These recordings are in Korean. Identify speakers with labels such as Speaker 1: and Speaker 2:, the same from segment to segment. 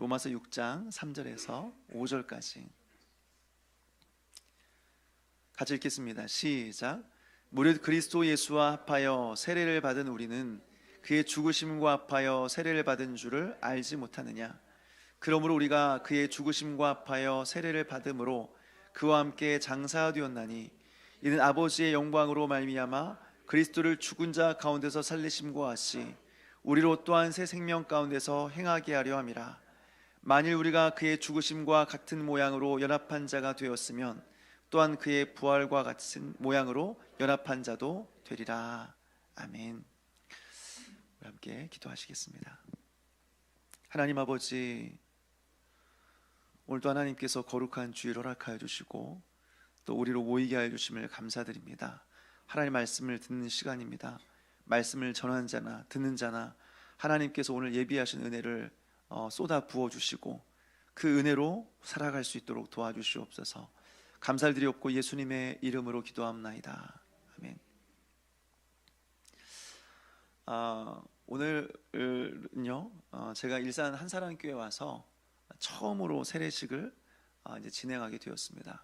Speaker 1: 로마서 6장 3절에서 5절까지 같이 읽겠습니다. 시작. 무릇 그리스도 예수와 합하여 세례를 받은 우리는 그의 죽으심과 합하여 세례를 받은 줄을 알지 못하느냐. 그러므로 우리가 그의 죽으심과 합하여 세례를 받음으로 그와 함께 장사되었나니 이는 아버지의 영광으로 말미암아 그리스도를 죽은 자 가운데서 살리심과 같이 우리로 또한 새 생명 가운데서 행하게 하려 함이라. 만일 우리가 그의 죽으심과 같은 모양으로 연합한 자가 되었으면 또한 그의 부활과 같은 모양으로 연합한 자도 되리라. 아멘. 우리 함께 기도하시겠습니다. 하나님 아버지, 오늘도 하나님께서 거룩한 주일 허락하여 주시고 또 우리로 모이게 하여 주심을 감사드립니다. 하나님 말씀을 듣는 시간입니다. 말씀을 전하는 자나 듣는 자나 하나님께서 오늘 예비하신 은혜를 쏟아 부어주시고 그 은혜로 살아갈 수 있도록 도와주시옵소서. 감사를 드리옵고 예수님의 이름으로 기도합나이다. 아멘. 오늘은요, 제가 일산 한사랑교회 와서 처음으로 세례식을 이제 진행하게 되었습니다.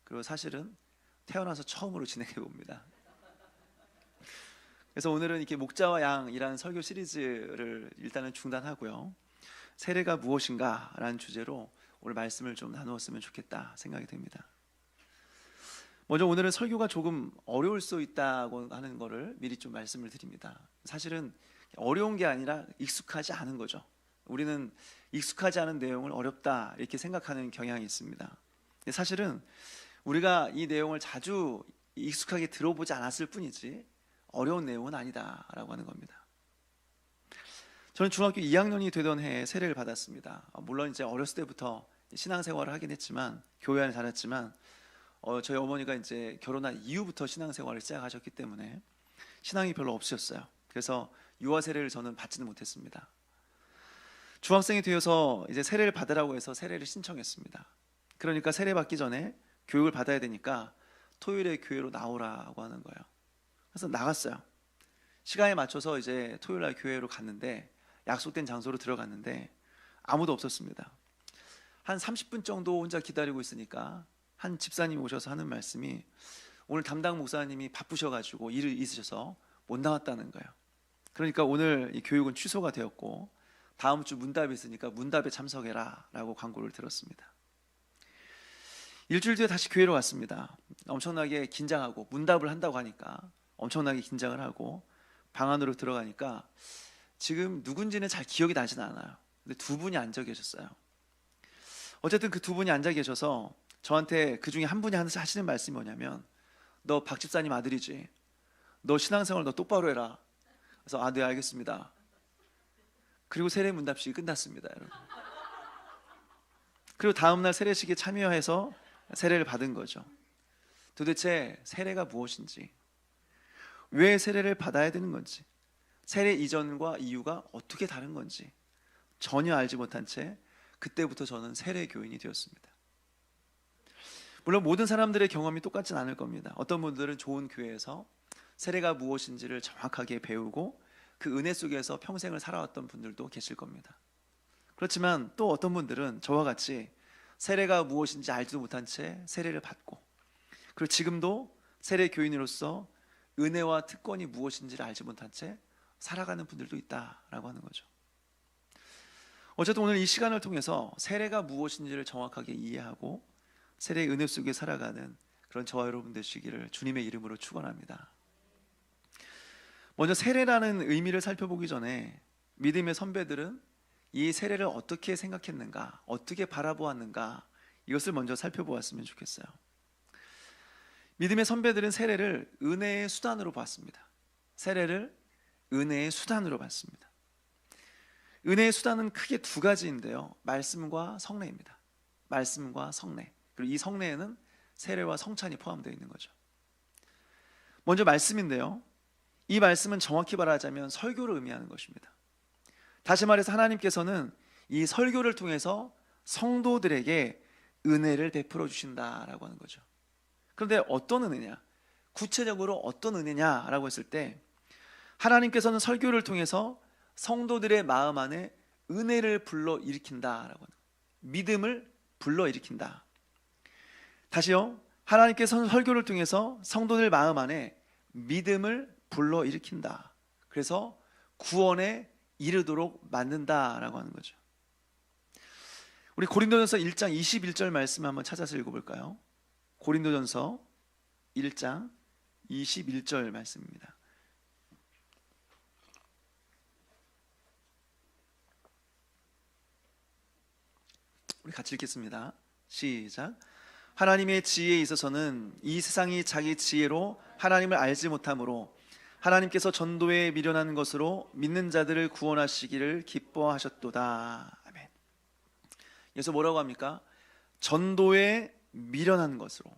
Speaker 1: 그리고 사실은 태어나서 처음으로 진행해 봅니다. 그래서 오늘은 이렇게 목자와 양이라는 설교 시리즈를 일단은 중단하고요, 세례가 무엇인가 라는 주제로 오늘 말씀을 좀 나누었으면 좋겠다 생각이 됩니다. 먼저 오늘은 설교가 조금 어려울 수 있다고 하는 거를 미리 좀 말씀을 드립니다. 사실은 어려운 게 아니라 익숙하지 않은 거죠. 우리는 익숙하지 않은 내용을 어렵다 이렇게 생각하는 경향이 있습니다. 사실은 우리가 이 내용을 자주 익숙하게 들어보지 않았을 뿐이지 어려운 내용은 아니다라고 하는 겁니다. 저는 중학교 2학년이 되던 해에 세례를 받았습니다. 물론 이제 어렸을 때부터 신앙생활을 하긴 했지만, 교회 안에 자랐지만 저희 어머니가 이제 결혼한 이후부터 신앙생활을 시작하셨기 때문에 신앙이 별로 없으셨어요. 그래서 유아 세례를 저는 받지는 못했습니다. 중학생이 되어서 이제 세례를 받으라고 해서 세례를 신청했습니다. 그러니까 세례 받기 전에 교육을 받아야 되니까 토요일에 교회로 나오라고 하는 거예요. 그래서 나갔어요. 시간에 맞춰서 이제 토요일 날 교회로 갔는데, 약속된 장소로 들어갔는데 아무도 없었습니다. 한 30분 정도 혼자 기다리고 있으니까 한 집사님이 오셔서 하는 말씀이, 오늘 담당 목사님이 바쁘셔가지고 일이 있으셔서 못 나왔다는 거예요. 그러니까 오늘 이 교육은 취소가 되었고 다음 주 문답이 있으니까 문답에 참석해라 라고 광고를 들었습니다. 일주일 뒤에 다시 교회로 왔습니다. 엄청나게 긴장하고, 문답을 한다고 하니까 엄청나게 긴장을 하고 방 안으로 들어가니까 지금 누군지는 잘 기억이 나진 않아요. 근데 두 분이 앉아 계셨어요. 어쨌든 그 두 분이 앉아 계셔서 저한테 그 중에 한 분이 하시는 말씀이 뭐냐면, 너 박 집사님 아들이지? 너 신앙생활 너 똑바로 해라. 그래서 네 알겠습니다. 그리고 세례 문답식이 끝났습니다, 여러분. 그리고 다음날 세례식에 참여해서 세례를 받은 거죠. 도대체 세례가 무엇인지, 왜 세례를 받아야 되는 건지, 세례 이전과 이후가 어떻게 다른 건지 전혀 알지 못한 채 그때부터 저는 세례 교인이 되었습니다. 물론 모든 사람들의 경험이 똑같진 않을 겁니다. 어떤 분들은 좋은 교회에서 세례가 무엇인지를 정확하게 배우고 그 은혜 속에서 평생을 살아왔던 분들도 계실 겁니다. 그렇지만 또 어떤 분들은 저와 같이 세례가 무엇인지 알지도 못한 채 세례를 받고, 그리고 지금도 세례 교인으로서 은혜와 특권이 무엇인지를 알지 못한 채 살아가는 분들도 있다라고 하는 거죠. 어쨌든 오늘 이 시간을 통해서 세례가 무엇인지를 정확하게 이해하고 세례의 은혜 속에 살아가는 그런 저와 여러분 되시기를 주님의 이름으로 축원합니다. 먼저 세례라는 의미를 살펴보기 전에 믿음의 선배들은 이 세례를 어떻게 생각했는가, 어떻게 바라보았는가, 이것을 먼저 살펴보았으면 좋겠어요. 믿음의 선배들은 세례를 은혜의 수단으로 봤습니다. 세례를 은혜의 수단으로 봤습니다. 은혜의 수단은 크게 두 가지인데요, 말씀과 성례입니다. 말씀과 성례. 그리고 이 성례에는 세례와 성찬이 포함되어 있는 거죠. 먼저 말씀인데요, 이 말씀은 정확히 말하자면 설교를 의미하는 것입니다. 다시 말해서 하나님께서는 이 설교를 통해서 성도들에게 은혜를 베풀어 주신다라고 하는 거죠. 그런데 어떤 은혜냐, 구체적으로 어떤 은혜냐라고 했을 때, 하나님께서는 설교를 통해서 성도들의 마음 안에 은혜를 불러 일으킨다라고 하는, 믿음을 불러 일으킨다. 다시요. 하나님께서 설교를 통해서 성도들 마음 안에 믿음을 불러 일으킨다. 그래서 구원에 이르도록 만든다라고 하는 거죠. 우리 고린도전서 1장 21절 말씀 한번 찾아서 읽어볼까요? 고린도전서 1장 21절 말씀입니다. 우리 같이 읽겠습니다. 시작. 하나님의 지혜에 있어서는 이 세상이 자기 지혜로 하나님을 알지 못하므로 하나님께서 전도에 미련한 것으로 믿는 자들을 구원하시기를 기뻐하셨도다. 아멘. 여기서 뭐라고 합니까? 전도에 미련한 것으로,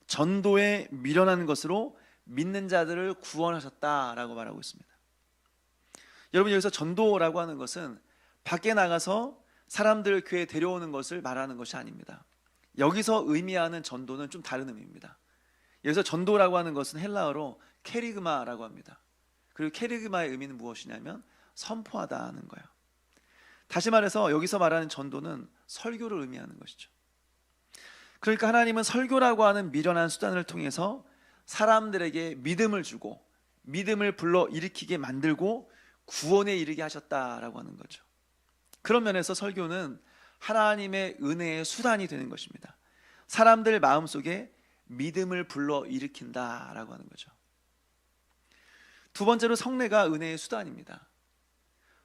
Speaker 1: 전도에 미련한 것으로 믿는 자들을 구원하셨다라고 말하고 있습니다. 여러분, 여기서 전도라고 하는 것은 밖에 나가서 사람들을 교회에 데려오는 것을 말하는 것이 아닙니다. 여기서 의미하는 전도는 좀 다른 의미입니다. 여기서 전도라고 하는 것은 헬라어로 케리그마라고 합니다. 그리고 케리그마의 의미는 무엇이냐면 선포하다는 거예요. 다시 말해서 여기서 말하는 전도는 설교를 의미하는 것이죠. 그러니까 하나님은 설교라고 하는 미련한 수단을 통해서 사람들에게 믿음을 주고 믿음을 불러 일으키게 만들고 구원에 이르게 하셨다라고 하는 거죠. 그런 면에서 설교는 하나님의 은혜의 수단이 되는 것입니다. 사람들 마음속에 믿음을 불러 일으킨다라고 하는 거죠. 두 번째로 성례가 은혜의 수단입니다.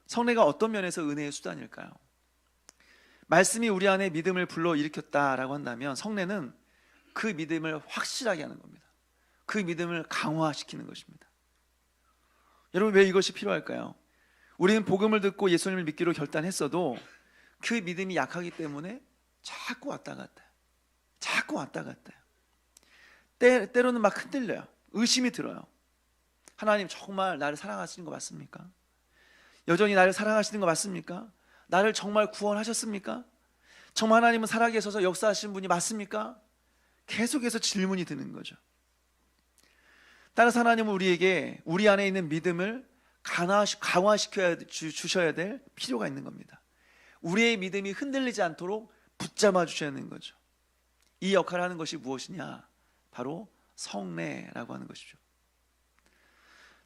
Speaker 1: 성례가 어떤 면에서 은혜의 수단일까요? 말씀이 우리 안에 믿음을 불러 일으켰다라고 한다면 성례는 그 믿음을 확실하게 하는 겁니다. 그 믿음을 강화시키는 것입니다. 여러분, 왜 이것이 필요할까요? 우리는 복음을 듣고 예수님을 믿기로 결단했어도 그 믿음이 약하기 때문에 자꾸 왔다 갔다 해요. 자꾸 왔다 갔다 해요. 때로는 막 흔들려요. 의심이 들어요. 하나님 정말 나를 사랑하시는 거 맞습니까? 여전히 나를 사랑하시는 거 맞습니까? 나를 정말 구원하셨습니까? 정말 하나님은 살아계셔서 역사하시는 분이 맞습니까? 계속해서 질문이 드는 거죠. 따라서 하나님은 우리에게 우리 안에 있는 믿음을 강화시켜야 주셔야 될 필요가 있는 겁니다. 우리의 믿음이 흔들리지 않도록 붙잡아 주셔야 하는 거죠. 이 역할을 하는 것이 무엇이냐? 바로 성례라고 하는 것이죠.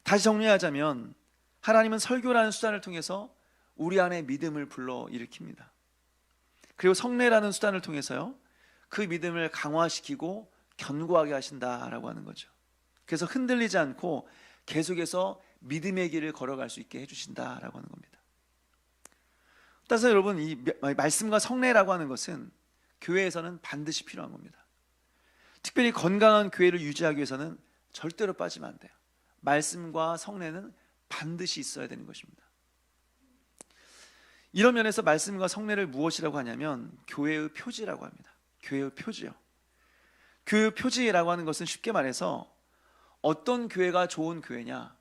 Speaker 1: 다시 정리하자면 하나님은 설교라는 수단을 통해서 우리 안에 믿음을 불러 일으킵니다. 그리고 성례라는 수단을 통해서요, 그 믿음을 강화시키고 견고하게 하신다라고 하는 거죠. 그래서 흔들리지 않고 계속해서 믿음의 길을 걸어갈 수 있게 해주신다라고 하는 겁니다. 따라서 여러분, 이 말씀과 성례라고 하는 것은 교회에서는 반드시 필요한 겁니다. 특별히 건강한 교회를 유지하기 위해서는 절대로 빠지면 안 돼요. 말씀과 성례는 반드시 있어야 되는 것입니다. 이런 면에서 말씀과 성례를 무엇이라고 하냐면 교회의 표지라고 합니다. 교회의 표지요. 교회의 표지라고 하는 것은 쉽게 말해서 어떤 교회가 좋은 교회냐,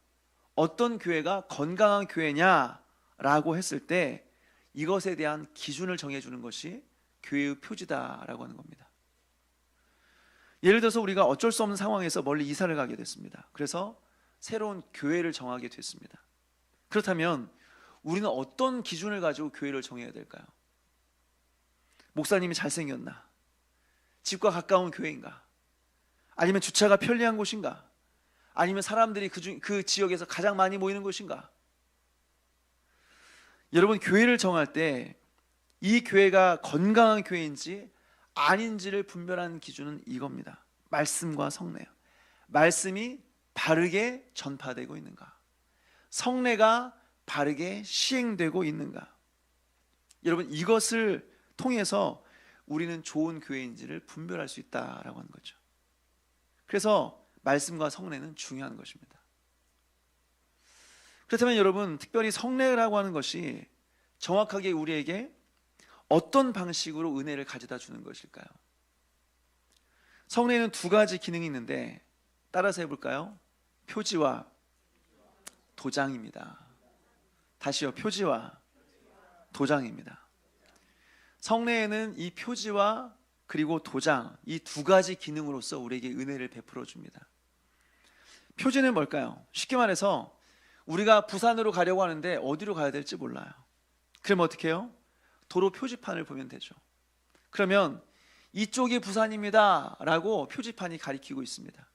Speaker 1: 어떤 교회가 건강한 교회냐라고 했을 때 이것에 대한 기준을 정해주는 것이 교회의 표지다라고 하는 겁니다. 예를 들어서 우리가 어쩔 수 없는 상황에서 멀리 이사를 가게 됐습니다. 그래서 새로운 교회를 정하게 됐습니다. 그렇다면 우리는 어떤 기준을 가지고 교회를 정해야 될까요? 목사님이 잘생겼나? 집과 가까운 교회인가? 아니면 주차가 편리한 곳인가? 아니면 사람들이 그 지역에서 가장 많이 모이는 곳인가? 여러분, 교회를 정할 때 이 교회가 건강한 교회인지 아닌지를 분별하는 기준은 이겁니다. 말씀과 성례요. 말씀이 바르게 전파되고 있는가? 성례가 바르게 시행되고 있는가? 여러분, 이것을 통해서 우리는 좋은 교회인지를 분별할 수 있다라고 하는 거죠. 그래서 말씀과 성례는 중요한 것입니다. 그렇다면 여러분, 특별히 성례라고 하는 것이 정확하게 우리에게 어떤 방식으로 은혜를 가져다 주는 것일까요? 성례는 두 가지 기능이 있는데 따라서 해볼까요? 표지와 도장입니다. 다시요, 표지와 도장입니다. 성례에는 이 표지와 그리고 도장, 이 두 가지 기능으로서 우리에게 은혜를 베풀어 줍니다. 표지는 뭘까요? 쉽게 말해서 우리가 부산으로 가려고 하는데 어디로 가야 될지 몰라요. 그럼 어떻게 해요? 도로 표지판을 보면 되죠. 그러면 이쪽이 부산입니다 라고 표지판이 가리키고 있습니다.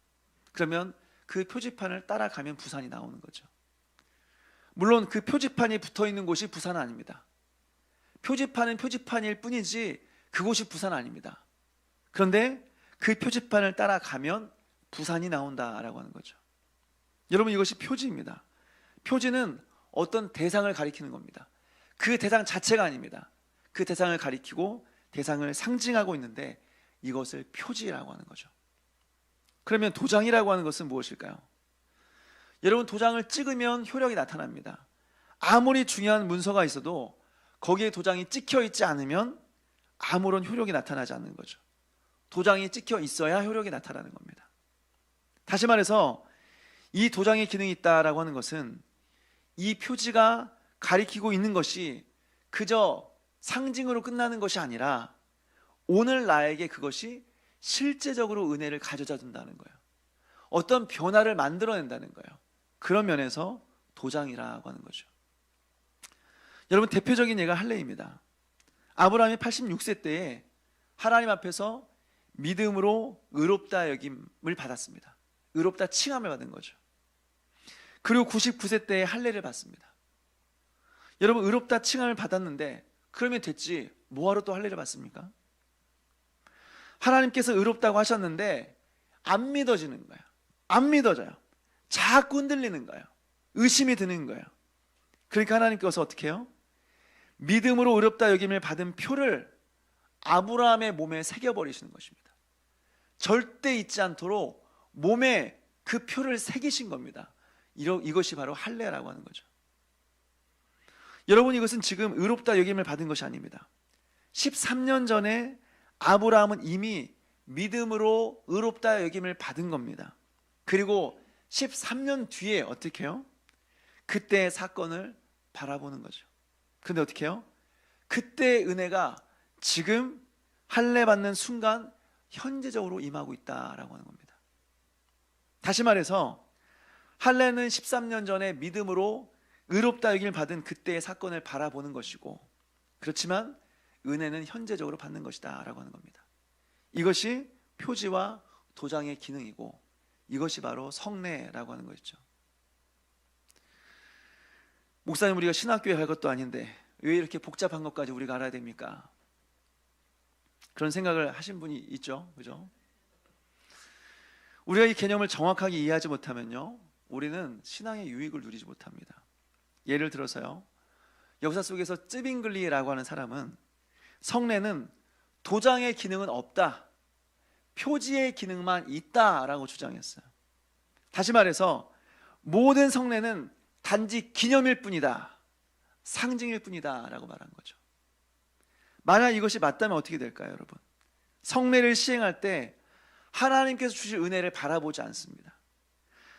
Speaker 1: 그러면 그 표지판을 따라가면 부산이 나오는 거죠. 물론 그 표지판이 붙어있는 곳이 부산은 아닙니다. 표지판은 표지판일 뿐이지 그곳이 부산 아닙니다. 그런데 그 표지판을 따라가면 부산이 나온다라고 하는 거죠. 여러분, 이것이 표지입니다. 표지는 어떤 대상을 가리키는 겁니다. 그 대상 자체가 아닙니다. 그 대상을 가리키고 대상을 상징하고 있는데 이것을 표지라고 하는 거죠. 그러면 도장이라고 하는 것은 무엇일까요? 여러분, 도장을 찍으면 효력이 나타납니다. 아무리 중요한 문서가 있어도 거기에 도장이 찍혀 있지 않으면 아무런 효력이 나타나지 않는 거죠. 도장이 찍혀 있어야 효력이 나타나는 겁니다. 다시 말해서 이 도장의 기능이 있다라고 하는 것은 이 표지가 가리키고 있는 것이 그저 상징으로 끝나는 것이 아니라 오늘 나에게 그것이 실제적으로 은혜를 가져다 준다는 거예요. 어떤 변화를 만들어낸다는 거예요. 그런 면에서 도장이라고 하는 거죠. 여러분, 대표적인 예가 할례입니다. 아브라함이 86세 때에 하나님 앞에서 믿음으로 의롭다 여김을 받았습니다. 의롭다 칭함을 받은 거죠. 그리고 99세 때에 할례를 받습니다. 여러분, 의롭다 칭함을 받았는데 그러면 됐지 뭐하러 또 할례를 받습니까? 하나님께서 의롭다고 하셨는데 안 믿어지는 거예요. 안 믿어져요. 자꾸 흔들리는 거예요. 의심이 드는 거예요. 그러니까 하나님께서 어떻게 해요? 믿음으로 의롭다 여김을 받은 표를 아브라함의 몸에 새겨버리시는 것입니다. 절대 잊지 않도록 몸에 그 표를 새기신 겁니다. 이것이 바로 할례라고 하는 거죠. 여러분, 이것은 지금 의롭다 여김을 받은 것이 아닙니다. 13년 전에 아브라함은 이미 믿음으로 의롭다 여김을 받은 겁니다. 그리고 13년 뒤에 어떻게 해요? 그때의 사건을 바라보는 거죠. 근데 어떻게 해요? 그때의 은혜가 지금 할례 받는 순간 현재적으로 임하고 있다라고 하는 겁니다. 다시 말해서 할례는 13년 전에 믿음으로 의롭다 여김을 받은 그때의 사건을 바라보는 것이고, 그렇지만 은혜는 현재적으로 받는 것이다 라고 하는 겁니다. 이것이 표지와 도장의 기능이고 이것이 바로 성례라고 하는 것이죠. 목사님, 우리가 신학교에 갈 것도 아닌데 왜 이렇게 복잡한 것까지 우리가 알아야 됩니까? 그런 생각을 하신 분이 있죠, 그죠? 우리가 이 개념을 정확하게 이해하지 못하면요, 우리는 신앙의 유익을 누리지 못합니다. 예를 들어서요, 역사 속에서 쯔빙글리라고 하는 사람은 성례는 도장의 기능은 없다, 표지의 기능만 있다라고 주장했어요. 다시 말해서 모든 성례는 단지 기념일 뿐이다, 상징일 뿐이다 라고 말한 거죠. 만약 이것이 맞다면 어떻게 될까요, 여러분? 성례를 시행할 때 하나님께서 주실 은혜를 바라보지 않습니다.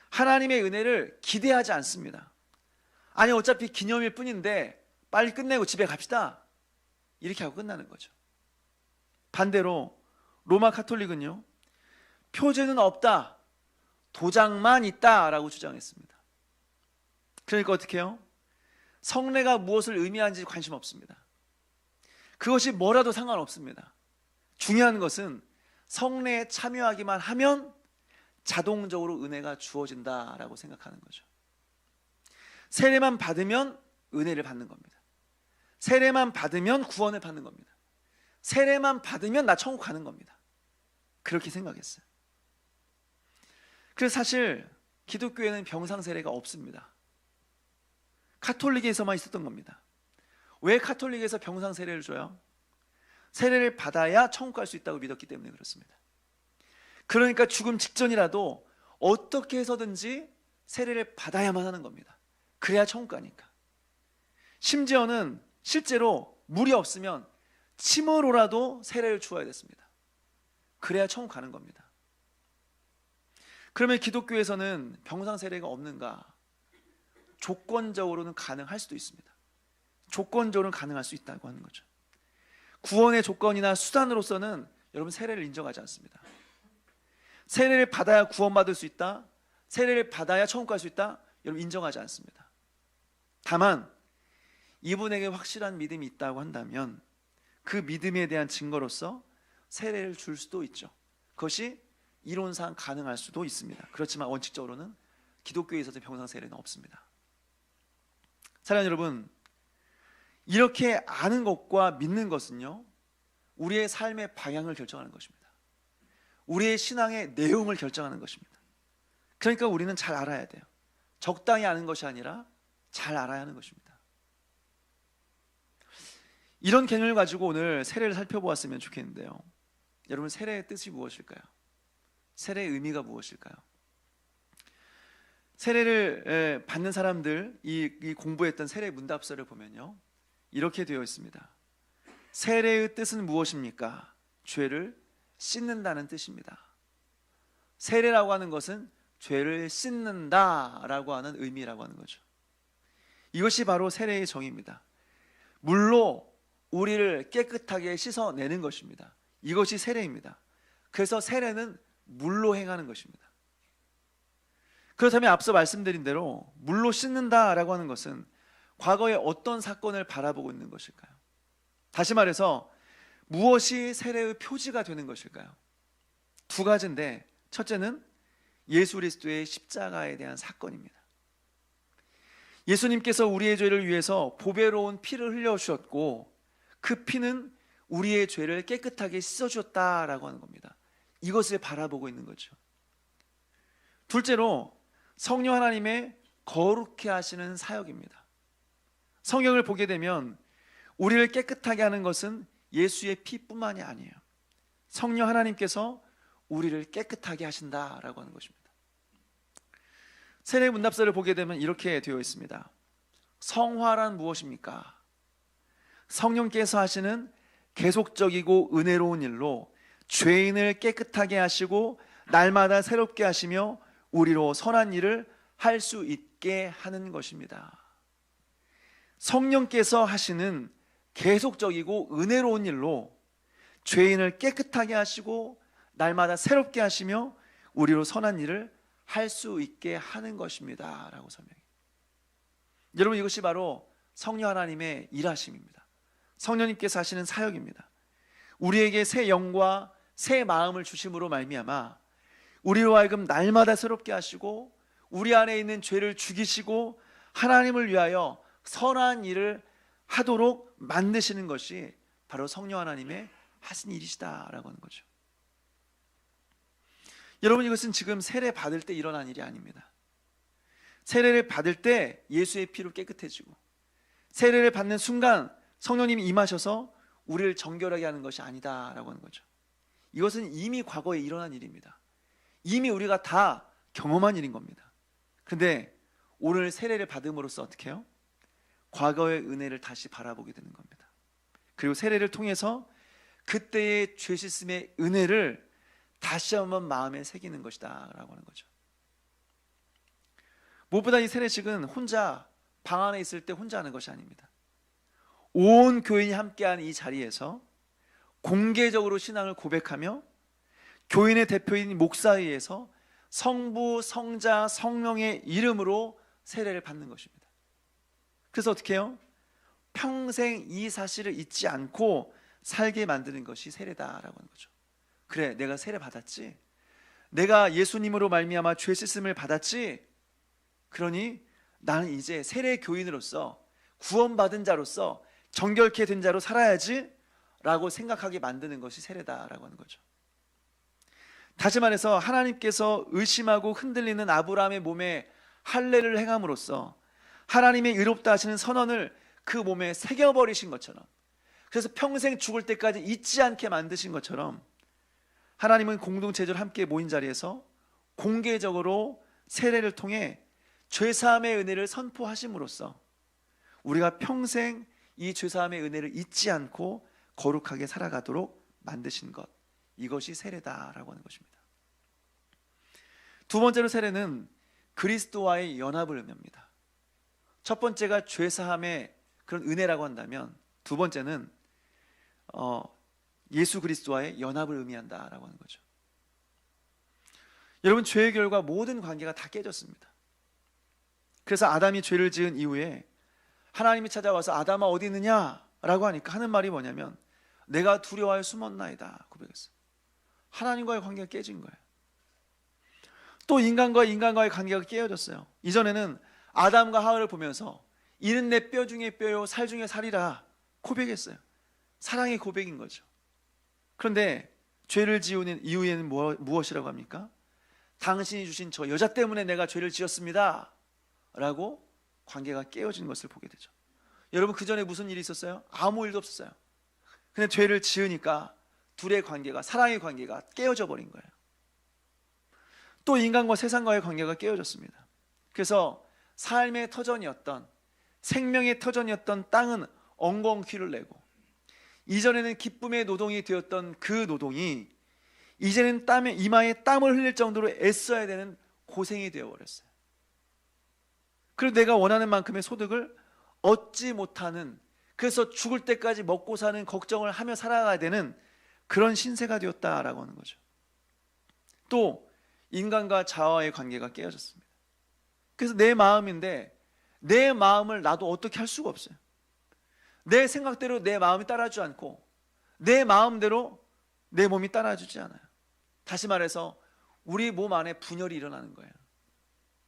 Speaker 1: 하나님의 은혜를 기대하지 않습니다. 아니, 어차피 기념일 뿐인데 빨리 끝내고 집에 갑시다, 이렇게 하고 끝나는 거죠. 반대로 로마 카톨릭은요, 표제는 없다, 도장만 있다 라고 주장했습니다. 그러니까 어떻게 해요? 성례가 무엇을 의미하는지 관심 없습니다. 그것이 뭐라도 상관없습니다. 중요한 것은 성례에 참여하기만 하면 자동적으로 은혜가 주어진다라고 생각하는 거죠. 세례만 받으면 은혜를 받는 겁니다. 세례만 받으면 구원을 받는 겁니다. 세례만 받으면 나 천국 가는 겁니다. 그렇게 생각했어요. 그래서 사실 기독교에는 병상 세례가 없습니다. 카톨릭에서만 있었던 겁니다. 왜 카톨릭에서 병상 세례를 줘요? 세례를 받아야 천국 갈 수 있다고 믿었기 때문에 그렇습니다. 그러니까 죽음 직전이라도 어떻게 해서든지 세례를 받아야만 하는 겁니다. 그래야 천국 가니까. 심지어는 실제로 물이 없으면 침으로라도 세례를 주어야 됐습니다. 그래야 천국 가는 겁니다. 그러면 기독교에서는 병상 세례가 없는가? 조건적으로는 가능할 수도 있습니다. 조건적으로는 가능할 수 있다고 하는 거죠. 구원의 조건이나 수단으로서는 여러분 세례를 인정하지 않습니다. 세례를 받아야 구원받을 수 있다, 세례를 받아야 천국 갈 수 있다, 여러분 인정하지 않습니다. 다만 이분에게 확실한 믿음이 있다고 한다면 그 믿음에 대한 증거로서 세례를 줄 수도 있죠. 그것이 이론상 가능할 수도 있습니다. 그렇지만 원칙적으로는 기독교에 있어서 병상 세례는 없습니다. 사랑하는 여러분, 이렇게 아는 것과 믿는 것은요, 우리의 삶의 방향을 결정하는 것입니다. 우리의 신앙의 내용을 결정하는 것입니다. 그러니까 우리는 잘 알아야 돼요. 적당히 아는 것이 아니라 잘 알아야 하는 것입니다. 이런 개념을 가지고 오늘 세례를 살펴보았으면 좋겠는데요. 여러분, 세례의 뜻이 무엇일까요? 세례의 의미가 무엇일까요? 세례를 받는 사람들, 이 공부했던 세례 문답서를 보면요, 이렇게 되어 있습니다. 세례의 뜻은 무엇입니까? 죄를 씻는다는 뜻입니다. 세례라고 하는 것은 죄를 씻는다라고 하는 의미라고 하는 거죠. 이것이 바로 세례의 정의입니다. 물로 우리를 깨끗하게 씻어내는 것입니다. 이것이 세례입니다. 그래서 세례는 물로 행하는 것입니다. 그렇다면 앞서 말씀드린 대로 물로 씻는다라고 하는 것은 과거에 어떤 사건을 바라보고 있는 것일까요? 다시 말해서 무엇이 세례의 표지가 되는 것일까요? 두 가지인데, 첫째는 예수 그리스도의 십자가에 대한 사건입니다. 예수님께서 우리의 죄를 위해서 보배로운 피를 흘려주셨고 그 피는 우리의 죄를 깨끗하게 씻어주었다라고 하는 겁니다. 이것을 바라보고 있는 거죠. 둘째로 성령 하나님의 거룩해 하시는 사역입니다. 성경을 보게 되면 우리를 깨끗하게 하는 것은 예수의 피뿐만이 아니에요. 성령 하나님께서 우리를 깨끗하게 하신다라고 하는 것입니다. 세례 문답서를 보게 되면 이렇게 되어 있습니다. 성화란 무엇입니까? 성령께서 하시는 계속적이고 은혜로운 일로 죄인을 깨끗하게 하시고 날마다 새롭게 하시며 우리로 선한 일을 할 수 있게 하는 것입니다. 성령께서 하시는 계속적이고 은혜로운 일로 죄인을 깨끗하게 하시고 날마다 새롭게 하시며 우리로 선한 일을 할 수 있게 하는 것입니다 라고 설명해요. 여러분, 이것이 바로 성령 하나님의 일하심입니다. 성령님께서 하시는 사역입니다. 우리에게 새 영과 새 마음을 주심으로 말미암아 우리로 하여금 날마다 새롭게 하시고 우리 안에 있는 죄를 죽이시고 하나님을 위하여 선한 일을 하도록 만드시는 것이 바로 성령 하나님의 하신 일이시다라고 하는 거죠. 여러분, 이것은 지금 세례 받을 때 일어난 일이 아닙니다. 세례를 받을 때 예수의 피로 깨끗해지고 세례를 받는 순간 성령님이 임하셔서 우리를 정결하게 하는 것이 아니다라고 하는 거죠. 이것은 이미 과거에 일어난 일입니다. 이미 우리가 다 경험한 일인 겁니다. 그런데 오늘 세례를 받음으로써 어떻게 해요? 과거의 은혜를 다시 바라보게 되는 겁니다. 그리고 세례를 통해서 그때의 죄 씻음의 은혜를 다시 한번 마음에 새기는 것이다 라고 하는 거죠. 무엇보다 이 세례식은 혼자 방 안에 있을 때 혼자 하는 것이 아닙니다. 온 교인이 함께하는 이 자리에서 공개적으로 신앙을 고백하며 교인의 대표인 목사에 의해서 성부, 성자, 성령의 이름으로 세례를 받는 것입니다. 그래서 어떻게 해요? 평생 이 사실을 잊지 않고 살게 만드는 것이 세례다라고 하는 거죠. 그래, 내가 세례 받았지, 내가 예수님으로 말미암아 죄 씻음을 받았지, 그러니 나는 이제 세례 교인으로서 구원받은 자로서 정결케 된 자로 살아야지 라고 생각하게 만드는 것이 세례다라고 하는 거죠. 다시 말해서 하나님께서 의심하고 흔들리는 아브라함의 몸에 할례를 행함으로써 하나님의 의롭다 하시는 선언을 그 몸에 새겨버리신 것처럼, 그래서 평생 죽을 때까지 잊지 않게 만드신 것처럼 하나님은 공동체적으로 함께 모인 자리에서 공개적으로 세례를 통해 죄사함의 은혜를 선포하심으로써 우리가 평생 이 죄사함의 은혜를 잊지 않고 거룩하게 살아가도록 만드신 것, 이것이 세례다라고 하는 것입니다. 두 번째로 세례는 그리스도와의 연합을 의미합니다. 첫 번째가 죄사함의 그런 은혜라고 한다면 두 번째는 예수 그리스도와의 연합을 의미한다라고 하는 거죠. 여러분, 죄의 결과 모든 관계가 다 깨졌습니다. 그래서 아담이 죄를 지은 이후에 하나님이 찾아와서 아담아 어디 있느냐라고 하니까 하는 말이 뭐냐면 내가 두려워하여 숨었나이다 고백했어요. 하나님과의 관계가 깨진 거예요. 또 인간과의 관계가 깨어졌어요. 이전에는 아담과 하와를 보면서 이는 내 뼈 중에 뼈요 살 중에 살이라 고백했어요. 사랑의 고백인 거죠. 그런데 죄를 지은 이후에는 무엇이라고 합니까? 당신이 주신 저 여자 때문에 내가 죄를 지었습니다 라고 관계가 깨어진 것을 보게 되죠. 여러분, 그 전에 무슨 일이 있었어요? 아무 일도 없었어요. 근데 죄를 지으니까 둘의 관계가, 사랑의 관계가 깨어져 버린 거예요. 또 인간과 세상과의 관계가 깨어졌습니다. 그래서 삶의 터전이었던, 생명의 터전이었던 땅은 엉겅퀴를 내고, 이전에는 기쁨의 노동이 되었던 그 노동이 이제는 이마에 땀을 흘릴 정도로 애써야 되는 고생이 되어버렸어요. 그리고 내가 원하는 만큼의 소득을 얻지 못하는, 그래서 죽을 때까지 먹고 사는 걱정을 하며 살아가야 되는 그런 신세가 되었다라고 하는 거죠. 또 인간과 자아의 관계가 깨어졌습니다. 그래서 내 마음인데 내 마음을 나도 어떻게 할 수가 없어요. 내 생각대로 내 마음이 따라주지 않고 내 마음대로 내 몸이 따라주지 않아요. 다시 말해서 우리 몸 안에 분열이 일어나는 거예요.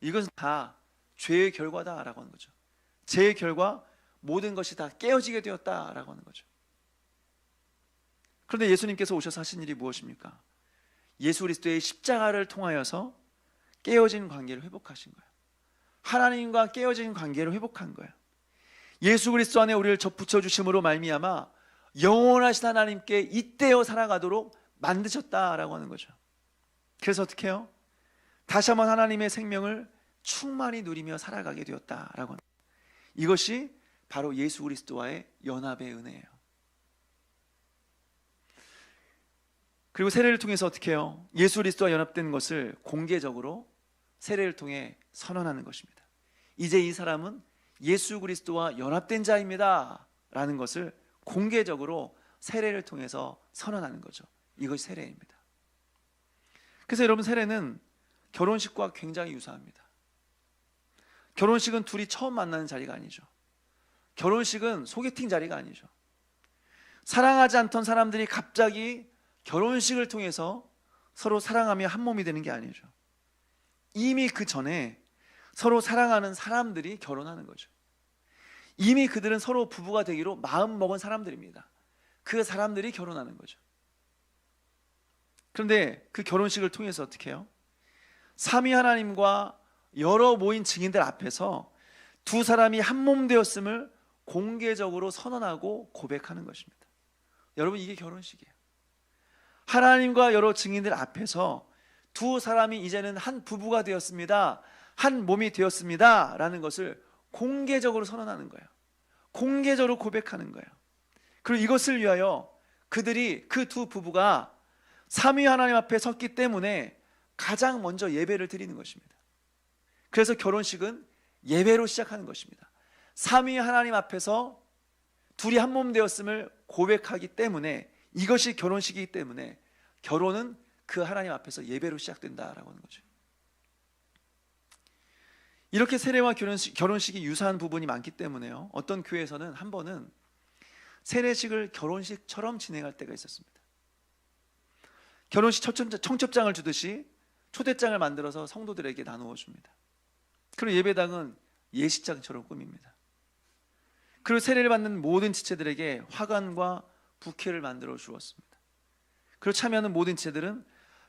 Speaker 1: 이것은 다 죄의 결과다라고 하는 거죠. 죄의 결과, 모든 것이 다 깨어지게 되었다라고 하는 거죠. 그런데 예수님께서 오셔서 하신 일이 무엇입니까? 예수 그리스도의 십자가를 통하여서 깨어진 관계를 회복하신 거예요. 하나님과 깨어진 관계를 회복한 거예요. 예수 그리스도 안에 우리를 접붙여 주심으로 말미암아 영원하신 하나님께 잇대어 살아가도록 만드셨다라고 하는 거죠. 그래서 어떻게 해요? 다시 한번 하나님의 생명을 충만히 누리며 살아가게 되었다라고 하는 거예요. 이것이 바로 예수 그리스도와의 연합의 은혜예요. 그리고 세례를 통해서 어떻게 해요? 예수 그리스도와 연합된 것을 공개적으로 세례를 통해 선언하는 것입니다. 이제 이 사람은 예수 그리스도와 연합된 자입니다 라는 것을 공개적으로 세례를 통해서 선언하는 거죠. 이것이 세례입니다. 그래서 여러분, 세례는 결혼식과 굉장히 유사합니다. 결혼식은 둘이 처음 만나는 자리가 아니죠. 결혼식은 소개팅 자리가 아니죠. 사랑하지 않던 사람들이 갑자기 결혼식을 통해서 서로 사랑하며 한 몸이 되는 게 아니죠. 이미 그 전에 서로 사랑하는 사람들이 결혼하는 거죠. 이미 그들은 서로 부부가 되기로 마음먹은 사람들입니다. 그 사람들이 결혼하는 거죠. 그런데 그 결혼식을 통해서 어떻게 해요? 삼위 하나님과 여러 모인 증인들 앞에서 두 사람이 한 몸 되었음을 공개적으로 선언하고 고백하는 것입니다. 여러분, 이게 결혼식이에요. 하나님과 여러 증인들 앞에서 두 사람이 이제는 한 부부가 되었습니다, 한 몸이 되었습니다 라는 것을 공개적으로 선언하는 거예요. 공개적으로 고백하는 거예요. 그리고 이것을 위하여 그들이, 그 두 부부가 삼위 하나님 앞에 섰기 때문에 가장 먼저 예배를 드리는 것입니다. 그래서 결혼식은 예배로 시작하는 것입니다. 삼위 하나님 앞에서 둘이 한 몸 되었음을 고백하기 때문에, 이것이 결혼식이기 때문에 결혼은 그 하나님 앞에서 예배로 시작된다라고 하는 거죠. 이렇게 세례와 결혼식이 유사한 부분이 많기 때문에요, 어떤 교회에서는 한 번은 세례식을 결혼식처럼 진행할 때가 있었습니다. 결혼식 청첩장을 주듯이 초대장을 만들어서 성도들에게 나누어 줍니다. 그리고 예배당은 예식장처럼 꾸밉니다. 그리고 세례를 받는 모든 지체들에게 화관과 부케를 만들어 주었습니다. 그리고 참여하는 모든 지체들은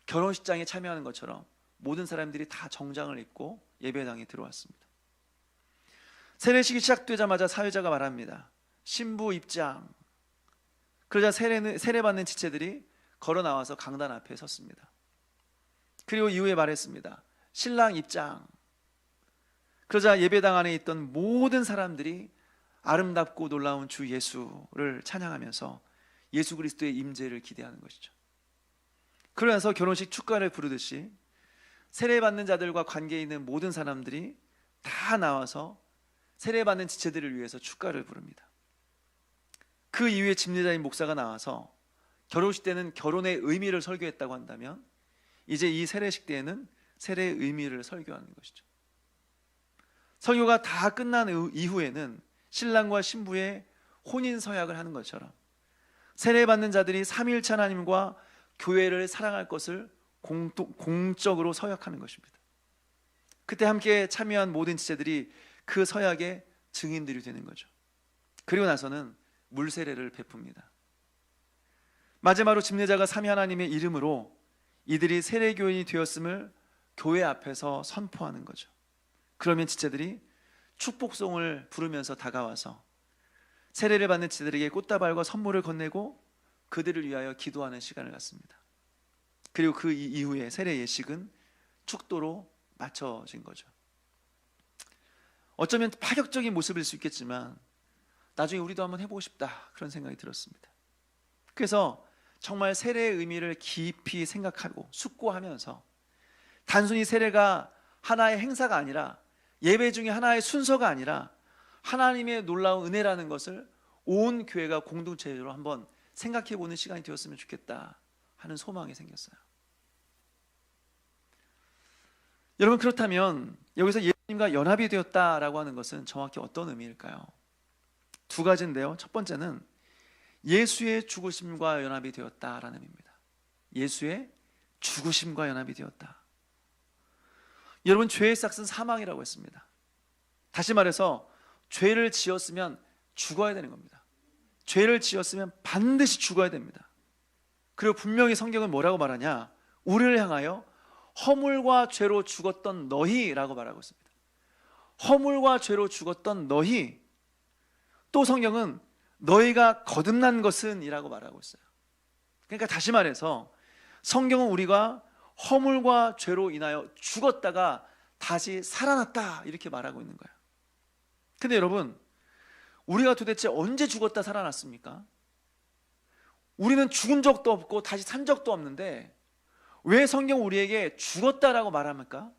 Speaker 1: 결혼식장에 참여하는 것처럼 모든 사람들이 다 정장을 입고 예배당에 들어왔습니다. 세례식이 시작되자마자 사회자가 말합니다. 신부 입장. 그러자 세례 받는 지체들이 걸어 나와서 강단 앞에 섰습니다. 그리고 이후에 말했습니다. 신랑 입장. 그러자 예배당 안에 있던 모든 사람들이 아름답고 놀라운 주 예수를 찬양하면서 예수 그리스도의 임재를 기대하는 것이죠. 그러면서 결혼식 축가를 부르듯이 세례받는 자들과 관계 있는 모든 사람들이 다 나와서 세례받는 지체들을 위해서 축가를 부릅니다. 그 이후에 집례자인 목사가 나와서 결혼식 때는 결혼의 의미를 설교했다고 한다면, 이제 이 세례식 때에는 세례의 의미를 설교하는 것이죠. 설교가 다 끝난 이후에는 신랑과 신부의 혼인 서약을 하는 것처럼 세례받는 자들이 삼위일체 하나님과 교회를 사랑할 것을 공적으로 서약하는 것입니다. 그때 함께 참여한 모든 지체들이 그 서약의 증인들이 되는 거죠. 그리고 나서는 물세례를 베풉니다. 마지막으로 집례자가 삼위 하나님의 이름으로 이들이 세례교인이 되었음을 교회 앞에서 선포하는 거죠. 그러면 지체들이 축복송을 부르면서 다가와서 세례를 받는 지체들에게 꽃다발과 선물을 건네고 그들을 위하여 기도하는 시간을 갖습니다. 그리고 그 이후에 세례 예식은 축도로 마쳐진 거죠. 어쩌면 파격적인 모습일 수 있겠지만 나중에 우리도 한번 해보고 싶다, 그런 생각이 들었습니다. 그래서 정말 세례의 의미를 깊이 생각하고 숙고하면서 단순히 세례가 하나의 행사가 아니라, 예배 중에 하나의 순서가 아니라 하나님의 놀라운 은혜라는 것을 온 교회가 공동체로 한번 생각해 보는 시간이 되었으면 좋겠다 하는 소망이 생겼어요. 여러분, 그렇다면 여기서 예수님과 연합이 되었다라고 하는 것은 정확히 어떤 의미일까요? 두 가지인데요. 첫 번째는 예수의 죽으심과 연합이 되었다라는 의미입니다. 예수의 죽으심과 연합이 되었다. 여러분, 죄의 삭은 사망이라고 했습니다. 다시 말해서 죄를 지었으면 죽어야 되는 겁니다. 죄를 지었으면 반드시 죽어야 됩니다. 그리고 분명히 성경은 뭐라고 말하냐? 우리를 향하여 허물과 죄로 죽었던 너희라고 말하고 있습니다. 허물과 죄로 죽었던 너희. 또 성경은 너희가 거듭난 것은 이라고 말하고 있어요. 그러니까 다시 말해서 성경은 우리가 허물과 죄로 인하여 죽었다가 다시 살아났다, 이렇게 말하고 있는 거예요. 근데 여러분, 우리가 도대체 언제 죽었다 살아났습니까? 우리는 죽은 적도 없고 다시 산 적도 없는데 왜 성경 우리에게 죽었다라고 말합니까?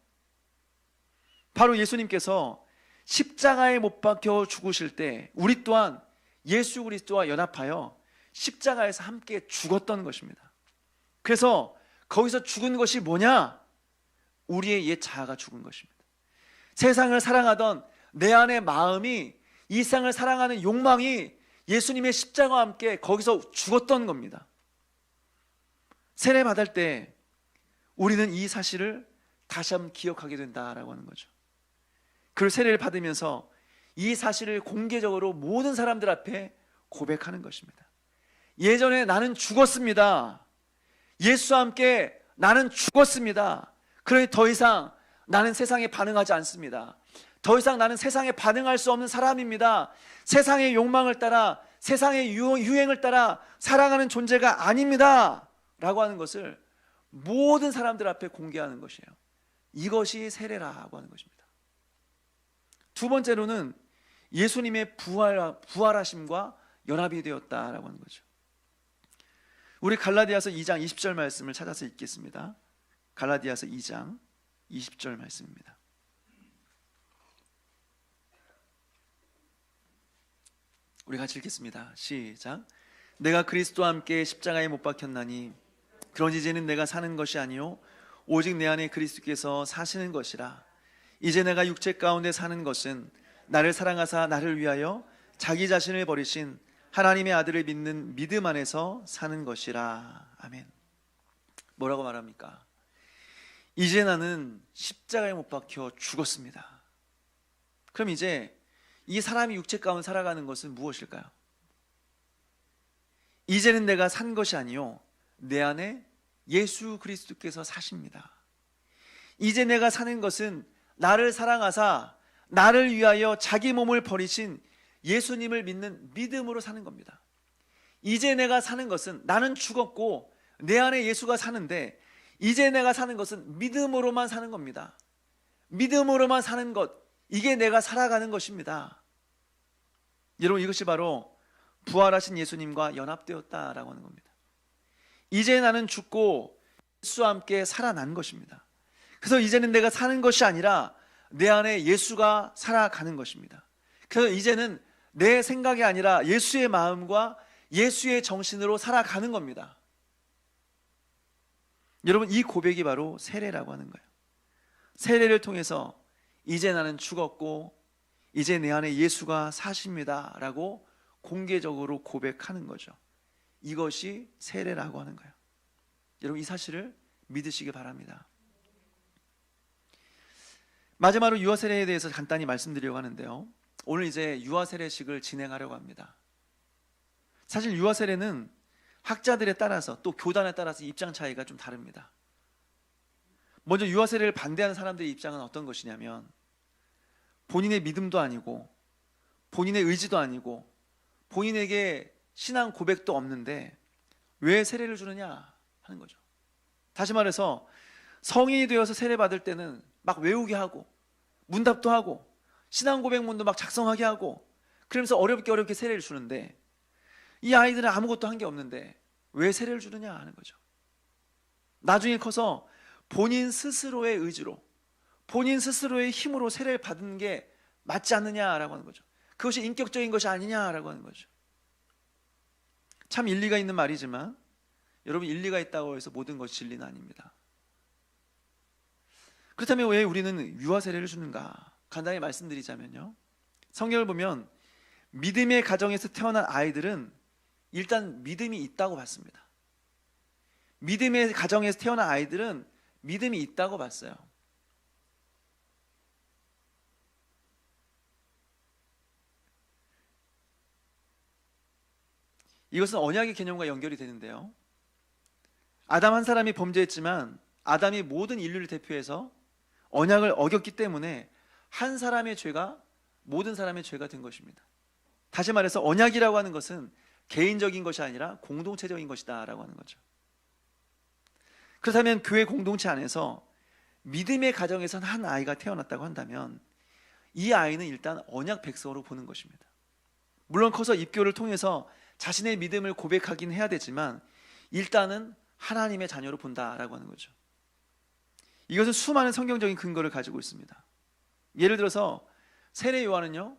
Speaker 1: 바로 예수님께서 십자가에 못 박혀 죽으실 때 우리 또한 예수 그리스도와 연합하여 십자가에서 함께 죽었던 것입니다. 그래서 거기서 죽은 것이 뭐냐? 우리의 옛 자아가 죽은 것입니다. 세상을 사랑하던 내 안의 마음이, 이 세상을 사랑하는 욕망이 예수님의 십자가와 함께 거기서 죽었던 겁니다. 세례 받을 때 우리는 이 사실을 다시 한번 기억하게 된다라고 하는 거죠. 그리고 세례를 받으면서 이 사실을 공개적으로 모든 사람들 앞에 고백하는 것입니다. 예전에 나는 죽었습니다. 예수와 함께 나는 죽었습니다. 그러니 더 이상 나는 세상에 반응하지 않습니다. 더 이상 나는 세상에 반응할 수 없는 사람입니다. 세상의 욕망을 따라, 세상의 유행을 따라 살아가는 존재가 아닙니다 라고 하는 것을 모든 사람들 앞에 공개하는 것이에요. 이것이 세례라고 하는 것입니다. 두 번째로는 예수님의 부활하심과 연합이 되었다라고 하는 거죠. 우리 갈라디아서 2장 20절 말씀을 찾아서 읽겠습니다. 갈라디아서 2장 20절 말씀입니다. 우리 같이 읽겠습니다. 시작. 내가 그리스도와 함께 십자가에 못 박혔나니 그러니 이제는 내가 사는 것이 아니요 오직 내 안에 그리스도께서 사시는 것이라. 이제 내가 육체 가운데 사는 것은 나를 사랑하사 나를 위하여 자기 자신을 버리신 하나님의 아들을 믿는 믿음 안에서 사는 것이라. 아멘. 뭐라고 말합니까? 이제 나는 십자가에 못 박혀 죽었습니다. 그럼 이제 이 사람이 육체 가운데 살아가는 것은 무엇일까요? 이제는 내가 산 것이 아니요 내 안에 예수 그리스도께서 사십니다. 이제 내가 사는 것은 나를 사랑하사 나를 위하여 자기 몸을 버리신 예수님을 믿는 믿음으로 사는 겁니다. 이제 내가 사는 것은, 나는 죽었고 내 안에 예수가 사는데 이제 내가 사는 것은 믿음으로만 사는 겁니다. 믿음으로만 사는 것, 이게 내가 살아가는 것입니다. 여러분, 이것이 바로 부활하신 예수님과 연합되었다라고 하는 겁니다. 이제 나는 죽고 예수와 함께 살아난 것입니다. 그래서 이제는 내가 사는 것이 아니라 내 안에 예수가 살아가는 것입니다. 그래서 이제는 내 생각이 아니라 예수의 마음과 예수의 정신으로 살아가는 겁니다. 여러분, 이 고백이 바로 세례라고 하는 거예요. 세례를 통해서 이제 나는 죽었고 이제 내 안에 예수가 사십니다 라고 공개적으로 고백하는 거죠. 이것이 세례라고 하는 거예요. 여러분, 이 사실을 믿으시기 바랍니다. 마지막으로 유아 세례에 대해서 간단히 말씀드리려고 하는데요, 오늘 이제 유아 세례식을 진행하려고 합니다. 사실 유아 세례는 학자들에 따라서 또 교단에 따라서 입장 차이가 좀 다릅니다. 먼저 유아 세례를 반대하는 사람들의 입장은 어떤 것이냐면, 본인의 믿음도 아니고 본인의 의지도 아니고 본인에게 신앙 고백도 없는데 왜 세례를 주느냐 하는 거죠. 다시 말해서 성인이 되어서 세례 받을 때는 막 외우게 하고 문답도 하고 신앙 고백문도 막 작성하게 하고 그러면서 어렵게 세례를 주는데, 이 아이들은 아무것도 한 게 없는데 왜 세례를 주느냐 하는 거죠. 나중에 커서 본인 스스로의 의지로, 본인 스스로의 힘으로 세례를 받은 게 맞지 않느냐라고 하는 거죠. 그것이 인격적인 것이 아니냐라고 하는 거죠. 참 일리가 있는 말이지만 여러분, 일리가 있다고 해서 모든 것이 진리는 아닙니다. 그렇다면 왜 우리는 유아 세례를 주는가? 간단히 말씀드리자면요, 성경을 보면 믿음의 가정에서 태어난 아이들은 일단 믿음이 있다고 봤습니다. 믿음의 가정에서 태어난 아이들은 믿음이 있다고 봤어요. 이것은 언약의 개념과 연결이 되는데요, 아담 한 사람이 범죄했지만 아담이 모든 인류를 대표해서 언약을 어겼기 때문에 한 사람의 죄가 모든 사람의 죄가 된 것입니다. 다시 말해서 언약이라고 하는 것은 개인적인 것이 아니라 공동체적인 것이다 라고 하는 거죠. 그렇다면 교회 공동체 안에서 믿음의 가정에선 한 아이가 태어났다고 한다면 이 아이는 일단 언약 백성으로 보는 것입니다. 물론 커서 입교를 통해서 자신의 믿음을 고백하긴 해야 되지만 일단은 하나님의 자녀로 본다라고 하는 거죠. 이것은 수많은 성경적인 근거를 가지고 있습니다. 예를 들어서 세례 요한은요,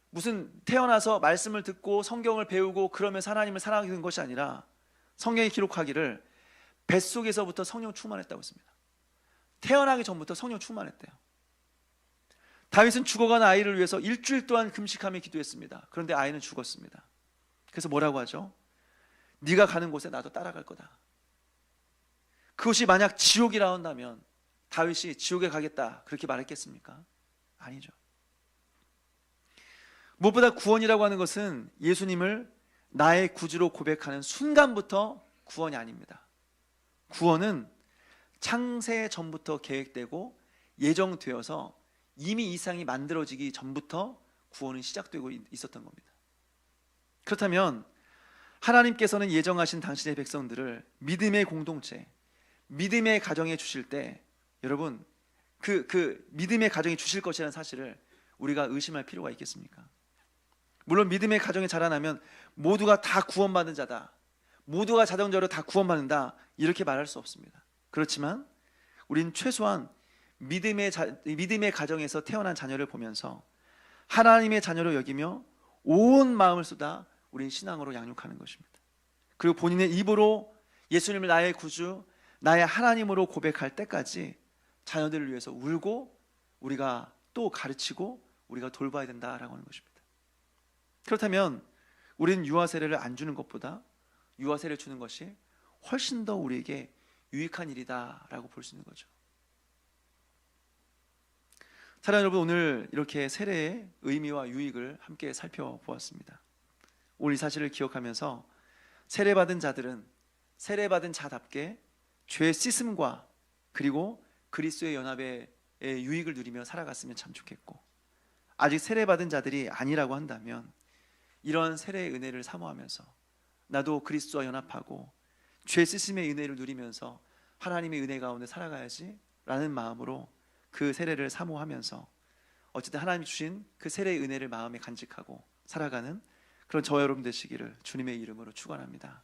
Speaker 1: 무슨 태어나서 말씀을 듣고 성경을 배우고 그러면서 하나님을 사랑하게 된 것이 아니라 성경이 기록하기를 뱃속에서부터 성령 충만했다고 했습니다. 태어나기 전부터 성령 충만했대요. 다윗은 죽어간 아이를 위해서 일주일 동안 금식하며 기도했습니다. 그런데 아이는 죽었습니다. 그래서 뭐라고 하죠? 네가 가는 곳에 나도 따라갈 거다. 그것이 만약 지옥이라 한다면 다윗이 지옥에 가겠다 그렇게 말했겠습니까? 아니죠. 무엇보다 구원이라고 하는 것은 예수님을 나의 구주로 고백하는 순간부터 구원이 아닙니다. 구원은 창세 전부터 계획되고 예정되어서 이미 이 세상이 만들어지기 전부터 구원은 시작되고 있었던 겁니다. 그렇다면 하나님께서는 예정하신 당신의 백성들을 믿음의 공동체, 믿음의 가정에 주실 때 여러분, 그 믿음의 가정에 주실 것이라는 사실을 우리가 의심할 필요가 있겠습니까? 물론 믿음의 가정에 자라나면 모두가 다 구원받는 자다, 모두가 자동적으로 다 구원받는다 이렇게 말할 수 없습니다. 그렇지만 우리는 최소한 믿음의 가정에서 태어난 자녀를 보면서 하나님의 자녀로 여기며 온 마음을 쏟아 우리는 신앙으로 양육하는 것입니다. 그리고 본인의 입으로 예수님을 나의 구주, 나의 하나님으로 고백할 때까지 자녀들을 위해서 울고 우리가 또 가르치고 우리가 돌봐야 된다라고 하는 것입니다. 그렇다면 우리는 유아 세례를 안 주는 것보다 유아 세례를 주는 것이 훨씬 더 우리에게 유익한 일이다라고 볼 수 있는 거죠. 사랑하는 여러분, 오늘 이렇게 세례의 의미와 유익을 함께 살펴보았습니다. 오늘 이 사실을 기억하면서 세례받은 자들은 세례받은 자답게 죄 씻음과 그리고 그리스도의 연합의 유익을 누리며 살아갔으면 참 좋겠고, 아직 세례받은 자들이 아니라고 한다면 이런 세례의 은혜를 사모하면서 나도 그리스도와 연합하고 죄 씻음의 은혜를 누리면서 하나님의 은혜 가운데 살아가야지 라는 마음으로 그 세례를 사모하면서 어쨌든 하나님이 주신 그 세례의 은혜를 마음에 간직하고 살아가는 그런 저와 여러분 되시기를 주님의 이름으로 축원합니다.